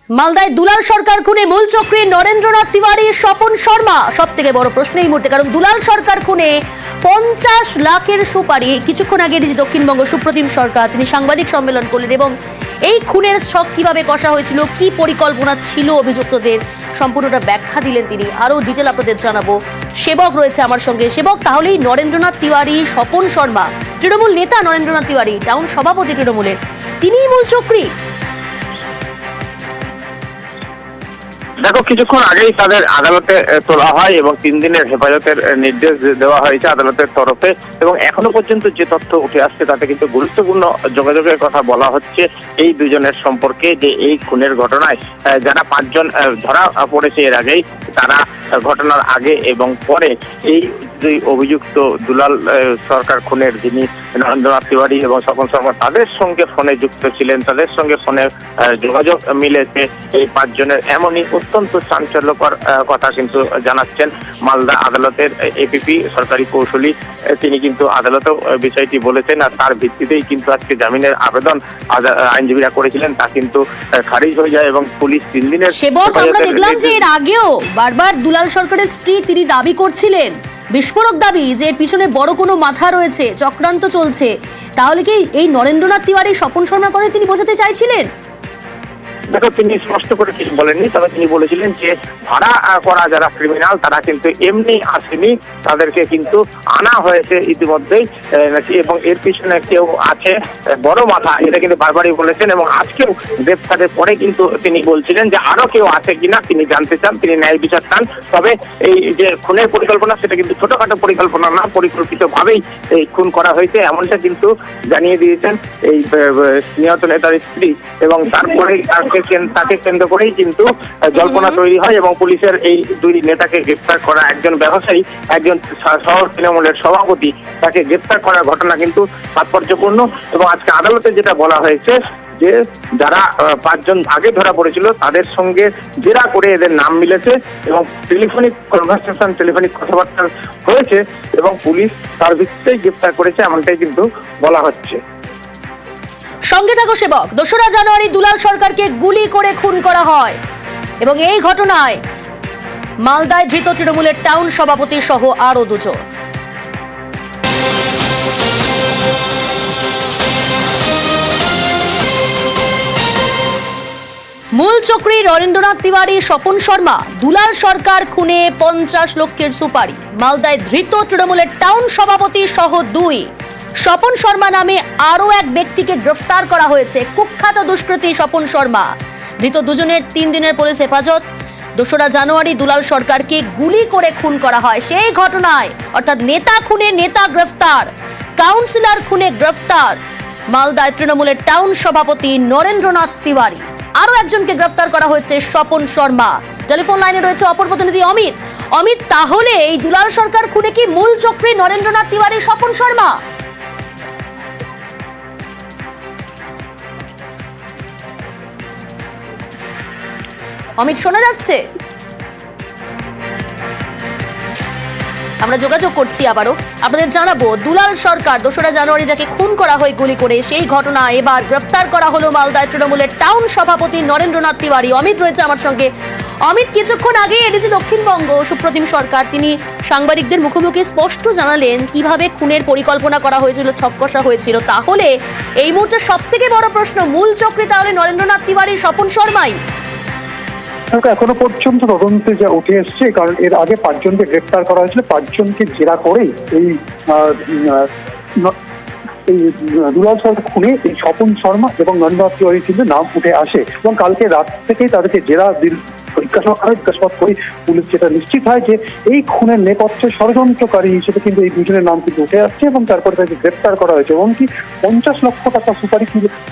মালদায় দুলাল সরকার খুনে মূল চক্রী নরেন্দ্রনাথ তিওয়ারি, স্বপন শর্মা সব থেকে বড় প্রশ্ন এই মুহূর্তে, কারণ দুলাল সরকার খুনে 50 লাখের সুপারি। কিছুক্ষণ আগে দক্ষিণবঙ্গ সুপ্রতিম সরকার তিনি সাংবাদিক সম্মেলন করলেন এবং এই খুনের ছক কিভাবে কষা হয়েছিল, কি পরিকল্পনা ছিল অভিযুক্তদের, সম্পূর্ণটা ব্যাখ্যা দিলেন তিনি। আরো ডিটেল আপনাদের জানাবো। সেবক রয়েছে আমার সঙ্গে। সেবক, তাহলেই নরেন্দ্রনাথ তিওয়ারি, স্বপন শর্মা, তৃণমূল নেতা নরেন্দ্রনাথ তিওয়ারি, টাউন সভাপতি তৃণমূলের, তিনিই মূল চক্রী। দেখো, কিছুক্ষণ আগেই তাদের আদালতে তোলা হয় এবং 3 দিনের হেফাজতের নির্দেশ দেওয়া হয়েছে আদালতের তরফে, এবং এখনো পর্যন্ত যে তথ্য উঠে আসছে তাতে কিন্তু গুরুত্বপূর্ণ যোগাযোগের কথা বলা হচ্ছে এই দুজনের সম্পর্কে, যে এই খুনের ঘটনায় যারা 5 জন ধরা পড়েছে এর আগেই, তারা ঘটনার আগে এবং পরে এই দুই অভিযুক্ত দুলাল সরকার খুনের, যিনি নরেন্দ্রনাথ তিওয়ারি এবং স্বপন শর্মা, তাদের সঙ্গে ফোনে যুক্ত ছিলেন, তাদের সঙ্গে ফোনে যোগাযোগ মিলেছে এই 5 জনের। এমনই অত্যন্ত চাঞ্চল্যকর কথা কিন্তু জানাচ্ছেন মালদা আদালতের এপিপি সরকারি কৌশলী। তিনি কিন্তু আদালতেও বিষয়টি বলেছেন, আর তার ভিত্তিতেই কিন্তু আজকে জামিনের আবেদন আইনজীবীরা করেছিলেন, তা কিন্তু খারিজ হয়ে যায় এবং পুলিশ 3 দিনের। সেবক, আমরা দেখলাম যে এর আগেও বারবার দুলাল সরকারের স্ত্রী তিনি দাবি করছিলেন, বিস্ফোরক দাবি, যে এর পিছনে বড় কোনো মাথা রয়েছে, চক্রান্ত চলছে। তাহলে কি এই নরেন্দ্রনাথ তিওয়ারি, স্বপন শর্মার কথা তিনি বোঝাতে চাইছিলেন? দেখো, তিনি স্পষ্ট করে কিছু বলেননি, তবে তিনি বলেছিলেন যে ভাড়া করা যারা ক্রিমিনাল তারা কিন্তু এমনি আসেনি, তাদেরকে কিন্তু আনা হয়েছে ইতিমধ্যেই, এবং এর পিছনে কেউ আছে বড় মাথা, এটা কিন্তু বারবারই বলেছেন। এবং আজকেও গ্রেপ্তারের পরে কিন্তু তিনি বলছিলেন যে আরো কেউ আছে কিনা তিনি জানতে চান, তিনি ন্যায় বিচার চান। তবে এই যে খুনের পরিকল্পনা, সেটা কিন্তু ছোটখাটো পরিকল্পনা না, পরিকল্পিতভাবেই এই খুন করা হয়েছে, এমনটা কিন্তু জানিয়ে দিয়েছেন এই নিহত নেতার স্ত্রী। এবং তারপরে তাকে কেন্দ্র করেই কিন্তু জল্পনা তৈরি হয় এবং পুলিশের এই 2 নেতাকে গ্রেপ্তার করা, একজন ব্যবসায়ী, একজন শহর তৃণমূলের সভাপতি, তাকে গ্রেপ্তার করার ঘটনা কিন্তু তাৎপর্যপূর্ণ। এবং আজকে আদালতে যেটা বলা হয়েছে যে যারা 5 জন আগে ধরা পড়েছিল তাদের সঙ্গে জেরা করে এদের নাম মিলেছে এবং টেলিফোনিক কনভারসেশন, টেলিফোনিক কথাবার্তা হয়েছে এবং পুলিশ তার ভিত্তিতেই গ্রেপ্তার করেছে, এমনটাই কিন্তু বলা হচ্ছে। সঙ্গে থাকো সেবক। 2রা জানুয়ারি দুলাল সরকারকে গুলি করে খুন করা হয় এবং এই ঘটনায় মালদায় ধৃত তৃণমূলের টাউন সভাপতি সহ আরো 2 জন। মূল চক্রী নরেন্দ্রনাথ তিওয়ারি, স্বপন শর্মা, দুলাল সরকার খুনে 50 লক্ষের সুপারি। মালদায় ধৃত তৃণমূলের টাউন সভাপতি সহ 2। স্বপন শর্মা নামে আরো এক ব্যক্তিকে গ্রেফতার করা হয়েছে, কুখ্যাত দুষ্কৃতী স্বপন শর্মা। ধৃত 2 জনের 3 দিনের পুলিশ হেফাজত। 2রা জানুয়ারি দুলাল সরকারকে গুলি করে খুন করা হয়। সেই ঘটনায়, অর্থাৎ নেতা খুনে নেতা গ্রেফতার, কাউন্সিলর খুনে গ্রেফতার মালদায় তৃণমূলের টাউন সভাপতি নরেন্দ্রনাথ তিওয়ারি। আরো একজনকে গ্রেফতার করা হয়েছে, স্বপন শর্মা। টেলিফোন লাইনে রয়েছে অপর প্রতিনিধি অমিত। অমিত, তাহলে এই দুলাল সরকার খুনে কি মূল চক্রী নরেন্দ্রনাথ তিওয়ারি, স্বপন শর্মা? অমিত, শোনা যাচ্ছে? আমরা যোগাযোগ করছি আবারও। আপনাদের জানাবো, দুলাল সরকার 2রা জানুয়ারি যাকে খুন করা হয় গুলি করে, সেই ঘটনা এবার গ্রেফতার করা হলো মালদায় তৃণমূলের টাউন সভাপতি নরেন্দ্রনাথ তিওয়ারি। অমিত রয়েছে আমার সঙ্গে। অমিত, কিছুক্ষণ আগে এডিজি দক্ষিণবঙ্গ সুপ্রতিম সরকার তিনি সাংবাদিকদের মুখোমুখি স্পষ্ট জানালেন কিভাবে খুনের পরিকল্পনা করা হয়েছিল, ছক কষা হয়েছিল। তাহলে এই মুহূর্তে সব থেকে বড় প্রশ্ন, মূল চক্রী তাহলে নরেন্দ্রনাথ তিওয়ারি, স্বপন শর্মাই? এখনো পর্যন্ত তদন্তে যা উঠে এসছে, কারণ এর আগে 5 জনকে গ্রেপ্তার করা হয়েছিল, 5 জনকে জেরা করেই এই দুলাল সরকার খুনে এই স্বপন শর্মা এবং নরেন্দ্রনাথ তিওয়ারি কিন্তু নাম উঠে আসে। এবং কালকে রাত থেকেই তাদেরকে জেরা জিজ্ঞাসাবাদ করে পুলিশ যেটা নিশ্চিত হয় যে এই খুনের নেপথ্যে ষড়যন্ত্রকারী হিসেবে কিন্তু এই 2 জনের নাম কিন্তু উঠে আসছে এবং তারপরে তাকে গ্রেপ্তার করা হয়েছে। এমনকি 50 লক্ষ টাকা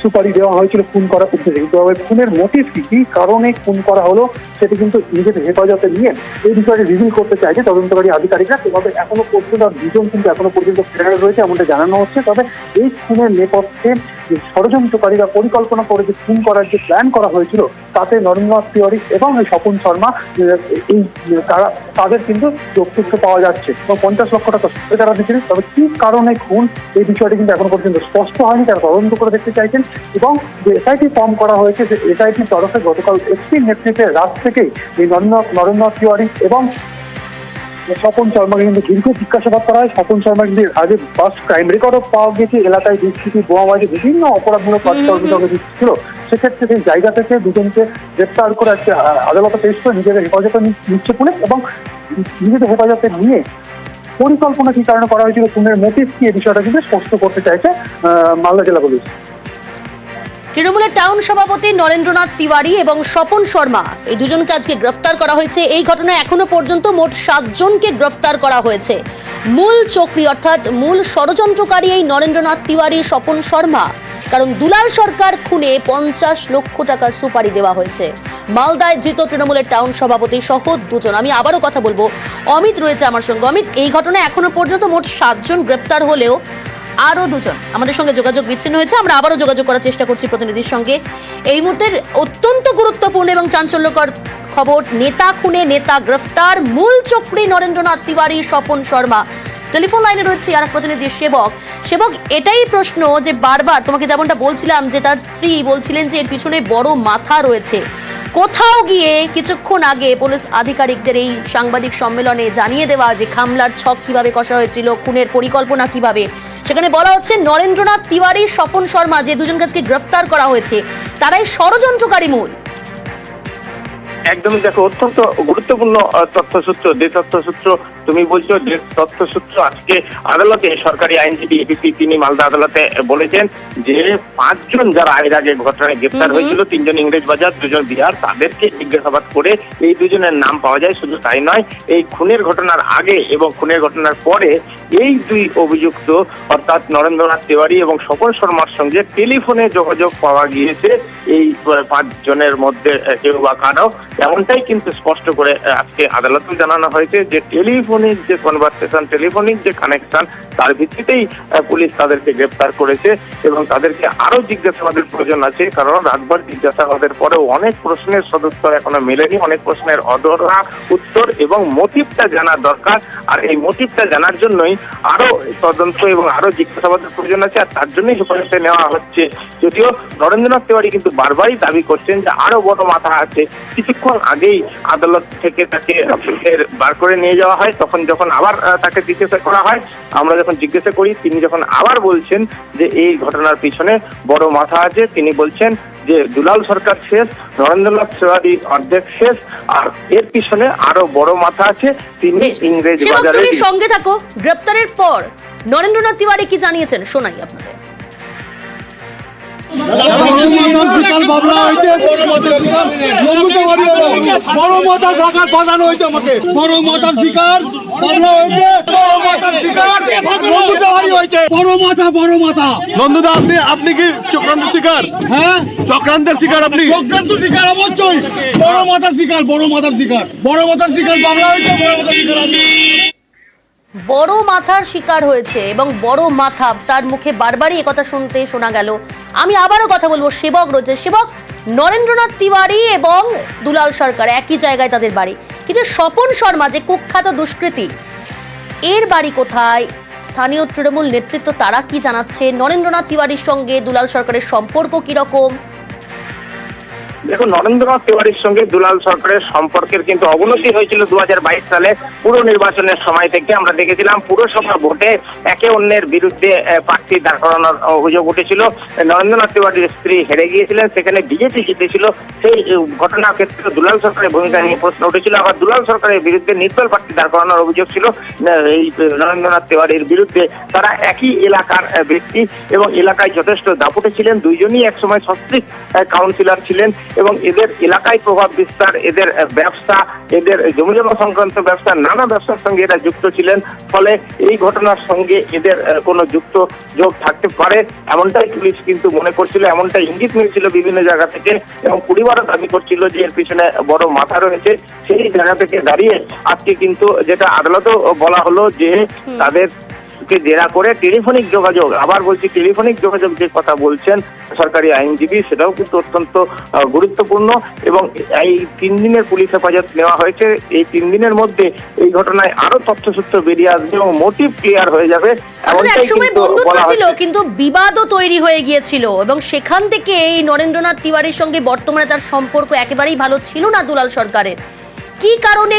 সুপারি দেওয়া হয়েছিল খুন করার উদ্দেশ্যে। কিন্তু খুনের মোটিভ কি কারণে খুন করা হলো সেটা কিন্তু নিজেদের হেফাজতে নিয়ে এই বিষয়টি রিভিল করতে চাইছে তদন্তকারী আধিকারিকরা। তবে এখনো পর্যন্ত 2 জন কিন্তু এখনো পর্যন্ত ফেরার রয়েছে, এমনটা জানানো হচ্ছে। তবে এই খুনের নেপথ্যে ষড়যন্ত্রকারীরা পরিকল্পনা করে যে খুন করার যে প্ল্যান করা হয়েছিল তাতে নরেন্দ্রনাথ তিওয়ারি এবং এই স্বপন শর্মা এই তাদের কিন্তু তথ্য পাওয়া যাচ্ছে এবং 50 লক্ষ টাকা তারা দিচ্ছেন। তবে কি কারণে খুন এই বিষয়টি কিন্তু এখন পর্যন্ত স্পষ্ট হয়নি, তারা তদন্ত করে দেখতে চাইছেন। এবং যে এসআইটি ফর্ম করা হয়েছে, যে এসআইটির তরফে গতকাল এসপির নেতৃত্বে রাত থেকেই এই নরেন্দ্রনাথ তিওয়ারি এবং স্বপন শর্মাকে কিন্তু দীর্ঘ জিজ্ঞাসাবাদ করা হয়। স্বপন শর্মা কিন্তু আগে ফার্স্ট ক্রাইম রেকর্ডও পাওয়া গেছে, এলাকায় দুষ্কৃতি, বোমাবাজি, বিভিন্ন অপরাধমূলক কাজকর্ম ছিল। সেক্ষেত্রে সেই জায়গা থেকে দুজনকে গ্রেপ্তার করে আজকে আদালতে পেশ করে নিজেদের হেফাজতে নিচ্ছে পুলিশ এবং নিজেদের হেফাজতে নিয়ে পরিকল্পনা কি কারণে করা হয়েছিল, খুনের মোটিভ কি, এই বিষয়টা কিন্তু স্পষ্ট করতে চাইছে মালদা জেলা পুলিশ। তৃণমূলের টাউন সভাপতি নরেন্দ্রনাথ তিওয়ারি এবং স্বপন শর্মা এই দুজনকে আজকে গ্রেফতার করা হয়েছে। এই ঘটনায় এখনো পর্যন্ত মোট 7 জনকে গ্রেফতার করা হয়েছে। মূল চক্রী অর্থাৎ মূল ষড়যন্ত্রকারী এই নরেন্দ্রনাথ তিওয়ারি, স্বপন শর্মা, কারণ দুলাল সরকার খুনে 50 লক্ষ টাকার সুপারি দেওয়া হয়েছে। মালদায় ধৃত তৃণমূলের টাউন সভাপতি সহ 2 জন। আমি আবারও কথা বলবো, অমিত রয়েছে আমার সঙ্গে। অমিত, এই ঘটনায় এখনো পর্যন্ত মোট 7 জন গ্রেফতার হলেও আরো 2 জন আমাদের সঙ্গে যোগাযোগ বিচ্ছিন্ন হয়েছে। আমরা আবারও যোগাযোগ করার চেষ্টা করছি প্রতিনিধির সঙ্গে। এই মুহূর্তের অত্যন্ত গুরুত্বপূর্ণ এবং চাঞ্চল্যকর খবর, নেতা খুনে নেতা গ্রেফতার, মূল চক্রী নরেন্দ্রনাথ তিওয়ারি, স্বপন শর্মা। টেলিফোন লাইনে রয়েছে আর এক প্রতিনিধি সেবক। সেবক, এটাই প্রশ্ন যে বারবার তোমাকে যেমনটা বলছিলাম যে তার স্ত্রী বলছিলেন যে এর পিছনে বড় মাথা রয়েছে। কোথাও গিয়ে কিছুক্ষণ আগে পুলিশ আধিকারিকদের এই সাংবাদিক সম্মেলনে জানিয়ে দেওয়া যে খামলার ছক কিভাবে কষা হয়েছিল, খুনের পরিকল্পনা কিভাবে, সেখানে বলা হচ্ছে নরেন্দ্রনাথ তিওয়ারি, স্বপন শর্মা যে দুজনকে আজকে গ্রেফতার করা হয়েছে তারাই ষড়যন্ত্রকারী মূল। একদমই, দেখো, অত্যন্ত গুরুত্বপূর্ণ তথ্যসূত্র। যে তথ্যসূত্র তুমি বলছো, যে তথ্যসূত্র আজকে আদালতে সরকারি আইনজীবী এপিসি তিনি মালদা আদালতে বলেছেন যে 5 জন যারা এর আগে ঘটনায় গ্রেফতার হয়েছিল, 3 জন ইংরেজবাজার, 2 জন বিহার, তাদেরকে জিজ্ঞাসাবাদ করে এই 2 জনের নাম পাওয়া যায়। শুধু তাই নয়, এই খুনের ঘটনার আগে এবং খুনের ঘটনার পরে এই 2 অভিযুক্ত অর্থাৎ নরেন্দ্রনাথ তিওয়ারি এবং স্বপন শর্মার সঙ্গে টেলিফোনে যোগাযোগ পাওয়া গিয়েছে। এই 5 জনের মধ্যে কেউ বা কারো, এমনটাই কিন্তু স্পষ্ট করে আজকে আদালতে জানানো হয়েছে যে টেলিফোনিক যে কনভারসেশন, টেলিফোনিক যে কানেকশন, তার ভিত্তিতেই পুলিশ তাদেরকে গ্রেপ্তার করেছে এবং তাদেরকে আরো জিজ্ঞাসাবাদের প্রয়োজন আছে। কারণ রাতভর জিজ্ঞাসাবাদের পরেও অনেক প্রশ্নের সদুত্তর এখনো মেলেনি, অনেক প্রশ্নের অধরা উত্তর এবং মোটিভটা জানা দরকার। আর এই মোটিভটা জানার জন্যই আরো তদন্ত এবং আরো জিজ্ঞাসাবাদের প্রয়োজন আছে, আর তার জন্যই হেফাজতে নেওয়া হচ্ছে। যদিও নরেন্দ্রনাথ তিওয়ারি কিন্তু বারবারই দাবি করছেন যে আরো বড় মাথা আছে। কিছুক্ষণ আগেই আদালত থেকে তাকে বার করে নিয়ে যাওয়া হয়, তখন যখন আবার তাকে জিজ্ঞাসা করা হয়, আমরা যখন জিজ্ঞাসা করি, তিনি যখন আবার বলছেন যে এই ঘটনার পিছনে বড় মাথা আছে, তিনি বলছেন যে দুলাল সরকার শেষ, নরেন্দ্রনাথ তিওয়ারি অর্ধেক শেষ, আর এর পিছনে আরো বড় মাথা আছে, তিনি ইংরেজ বাজারে। তুমি সঙ্গে থাকো। গ্রেপ্তারের পর নরেন্দ্রনাথ তিওয়ারি কি জানিয়েছেন শোনাই আপনাদের। বড় মাথার ঢাকার বাজানো হয়েছে আমাকে, বড় মাথার শিকার বাবলা হয়েছে, বড় মাথার শিকার বন্ধুতে বাড়ি হয়েছে, বড় মাথা। নন্দুদা, আপনি কি চক্রান্তের শিকার? হ্যাঁ, চক্রান্তের শিকার। আপনি চক্রান্তের শিকার অবশ্যই। বড় মাথার শিকার বাবলা হয়েছে, বড় মাথার শিকার আমি। বড় মাথার শিকার হয়েছে এবং বড় মাথা, তার মুখে বারবারই একথা শুনতে শোনা গেল। আমি আবারও কথা বলবো, সেবক রয়েছে। সেবক, নরেন্দ্রনাথ তিওয়ারি এবং দুলাল সরকার একই জায়গায় তাদের বাড়ি, কিন্তু স্বপন শর্মা যে কুখ্যাত দুষ্কৃতী, এর বাড়ি কোথায়? স্থানীয় তৃণমূল নেতৃত্ব তারা কি জানাচ্ছে? নরেন্দ্রনাথ তিওয়ারির সঙ্গে দুলাল সরকারের সম্পর্ক কিরকম? দেখুন, নরেন্দ্রনাথ তিওয়ারির সঙ্গে দুলাল সরকারের সম্পর্কের কিন্তু অবনতি হয়েছিল 2022 সালে পুর নির্বাচনের সময় থেকে। আমরা দেখেছিলাম পুরসভা ভোটে একে অন্যের বিরুদ্ধে প্রার্থী দাঁড় করানোর অভিযোগ উঠেছিল। নরেন্দ্রনাথ তিওয়ারির স্ত্রী হেরে গিয়েছিলেন, সেখানে বিজেপি জিতেছিল। সেই ঘটনার ক্ষেত্রে দুলাল সরকারের ভূমিকা নিয়ে প্রশ্ন উঠেছিল। আবার দুলাল সরকারের বিরুদ্ধে নির্দল প্রার্থী দাঁড় করানোর অভিযোগ ছিল এই নরেন্দ্রনাথ তিওয়ারির বিরুদ্ধে। তারা একই এলাকার ব্যক্তি এবং এলাকায় যথেষ্ট দাপুটে ছিলেন। 2 জনই একসময় সস্ত্রীক কাউন্সিলর ছিলেন এবং এদের এলাকায় প্রভাব বিস্তার, এদের ব্যবসা, এদের জমিজমা সংক্রান্ত ব্যবসা, নানা ব্যবসার সঙ্গে এরা যুক্ত ছিলেন। ফলে এই ঘটনার সঙ্গে এদের কোনো যোগ থাকতে পারে এমনটাই পুলিশ কিন্তু মনে করছিল, এমনটাই ইঙ্গিত মিলছিল বিভিন্ন জায়গা থেকে এবং পরিবারও দাবি করছিল যে এর পিছনে বড় মাথা রয়েছে। সেই জায়গা থেকে দাঁড়িয়ে আজকে কিন্তু যেটা আদালতেও বলা হলো যে তাদের কে জেরা করে টেলিফোনিক যোগাযোগ, আবার বলছি টেলিফোনিক যোগাযোগ যে কথা বলছেন সরকারি আইনজীবী, সেটাও কিন্তু অত্যন্ত গুরুত্বপূর্ণ। এবং এই 3 দিনের পুলিশ হেফাজত নেওয়া হয়েছে। এই 3 দিনের মধ্যে এই ঘটনায় আরো তথ্যসূত্র বেরিয়ে আসবে এবং মোটিভ ক্লিয়ার হয়ে যাবে, এমনটাই একসময় কিন্তু বন্ধুত্ব বলা ছিল, হচ্ছে। কিন্তু বিবাদও তৈরি হয়ে গিয়েছিল এবং সেখান থেকে এই নরেন্দ্রনাথ তিওয়ারির সঙ্গে বর্তমানে তার সম্পর্ক একেবারেই ভালো ছিল না দুলাল সরকারের। কি কারণে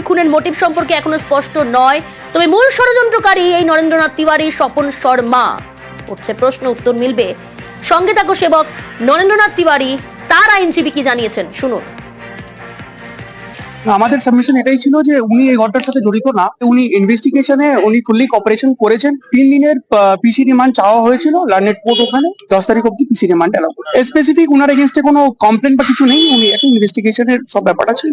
খুনের মোটিভ সম্পর্কে এখনো স্পষ্ট নয়, তবে মূল ষড়যন্ত্রকারী এই নরেন্দ্রনাথ তিওয়ারি, স্বপন শর্মা। উঠছে প্রশ্ন, উত্তর মিলবে। সঙ্গে থাকো সেবক নরেন্দ্রনাথ তিওয়ারি, তার আইনজীবী কি জানিয়েছেন শুনুন। আমাদের সাবমিশন এটাই ছিল যে উনি এই ঘটনার সাথে জড়িত না, উনি ইনভেস্টিগেশনে উনি ফুললি কপারেশন করেছেন। 3 দিনের পিসি রিমান্ড চাওয়া হয়েছিল লার্নেট কোর্ট, ওখানে 10 তারিখ অব্দি পিসি রিমান্ড অ্যালাউ করে। স্পেসিফিক উনার এগেনস্টে কোনো কমপ্লেন বা কিছু নেই, উনি একটা ইনভেস্টিগেশনের সব ব্যাপার আছে।